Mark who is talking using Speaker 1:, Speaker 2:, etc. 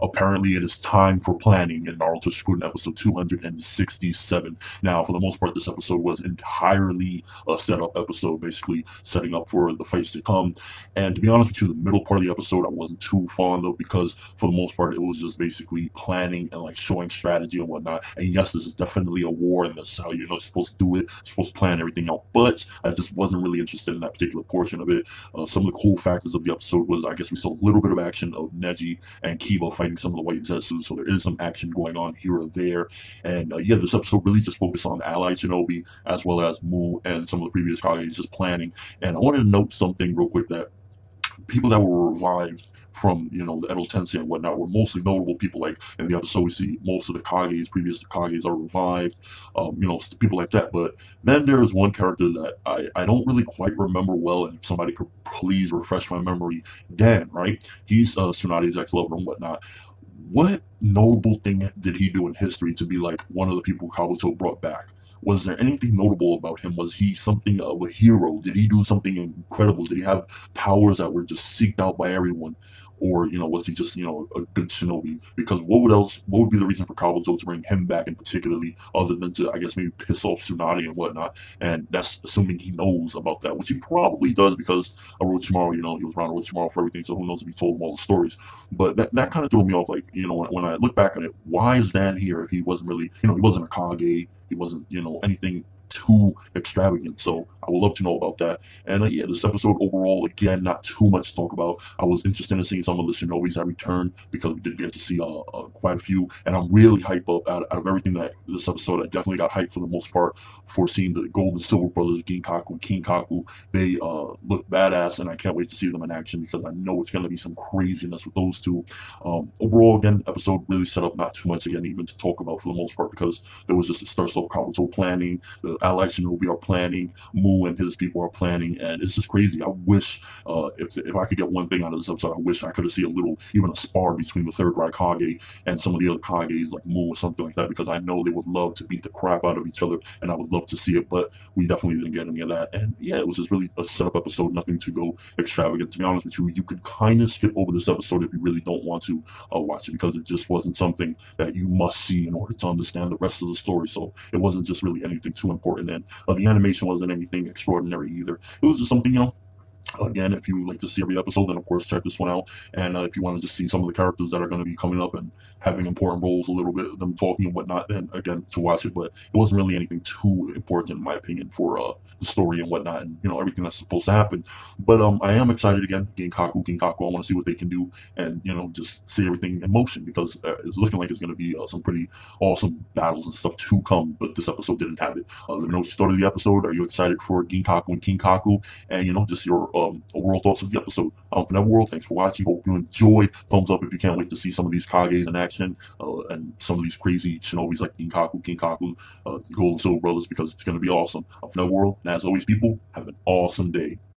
Speaker 1: apparently it is time for planning in Naruto Shippuden episode 267. Now, for the most part, this episode was entirely a setup episode, basically setting up for the fights to come. And to be honest with you, the middle part of the episode I wasn't too fond of because for the most part it was just basically planning and like showing strategy and whatnot. And yes, this is definitely a war, and that's how you're supposed to do it. You're supposed to plan everything out. But I just wasn't really interested in that particular portion of it. Some of the cool factors of the episode was I guess we saw a little bit of action of Neji and Kiba fighting some of the white Zetsu, so there is some action going on here or there. And yeah, this episode really just focused on allied Shinobi as well as Mu and some of the previous Kages just planning. And I wanted to note something real quick, that people that were revived from the Edo Tensei and whatnot were mostly notable people. Like in the episode we see most of the Kages, previous Kages are revived, people like that. But then there's one character that I don't really quite remember well, and if somebody could please refresh my memory. Dan, right? He's Tsunade's ex-lover and whatnot. What notable thing did he do in history to be like one of the people Kabuto brought back? Was there anything notable about him? Was he something of a hero? Did he do something incredible? Did he have powers that were just seeked out by everyone? Or, was he just, a good shinobi? Because what would be the reason for Kabuto to bring him back in particularly, other than to, I guess, maybe piss off Tsunade and whatnot? And that's assuming he knows about that, which he probably does because Orochimaru, he was around Orochimaru for everything, so who knows if he told him all the stories. But that kind of threw me off, like, when I look back on it, why is Dan here if he wasn't really, he wasn't a Kage, he wasn't, anything too extravagant. So I would love to know about that. And yeah, this episode overall, again, not too much to talk about. I was interested in seeing some of the Shinobis that returned because we did get to see quite a few. And I'm really hyped up out of everything that this episode. I definitely got hyped for the most part for seeing the Gold and Silver brothers, Ginkaku and Kinkaku. They look badass, and I can't wait to see them in action because I know it's going to be some craziness with those two. Overall, again, episode really set up not too much again even to talk about for the most part, because there was just a start of Kabuto planning, the allied Shinobi are planning, Mu and his people are planning, and it's just crazy. I wish if I could get one thing out of this episode, I wish I could have seen a little, even a spar between the third Raikage and some of the other Kages like Mu or something like that, because I know they would love to beat the crap out of each other, and I would love to see it, but we definitely didn't get any of that. And yeah, it was just really a setup episode, nothing to go extravagant. To be honest with you, you could kind of skip over this episode if you really don't want to watch it, because it just wasn't something that you must see in order to understand the rest of the story. So it wasn't just really anything too important, and the animation wasn't anything extraordinary either. It was just something, again, if you like to see every episode, then of course check this one out. And if you want to just see some of the characters that are going to be coming up and having important roles, a little bit of them talking and whatnot, then again, to watch it. But it wasn't really anything too important in my opinion for the story and whatnot, and everything that's supposed to happen. But I am excited again. Ginkaku, I want to see what they can do, and just see everything in motion, because it's looking like it's going to be some pretty awesome battles and stuff to come. But this episode didn't have it. Let me know what you thought of the episode. Are you excited for Ginkaku and Kinkaku? And just your overall thoughts of the episode. For that world, thanks for watching. Hope you enjoyed. Thumbs up if you can't wait to see some of these Kages in action, and some of these crazy Shinobis like Kinkaku, the Gold and Silver brothers, because it's going to be awesome. For that world, and as always, people, have an awesome day.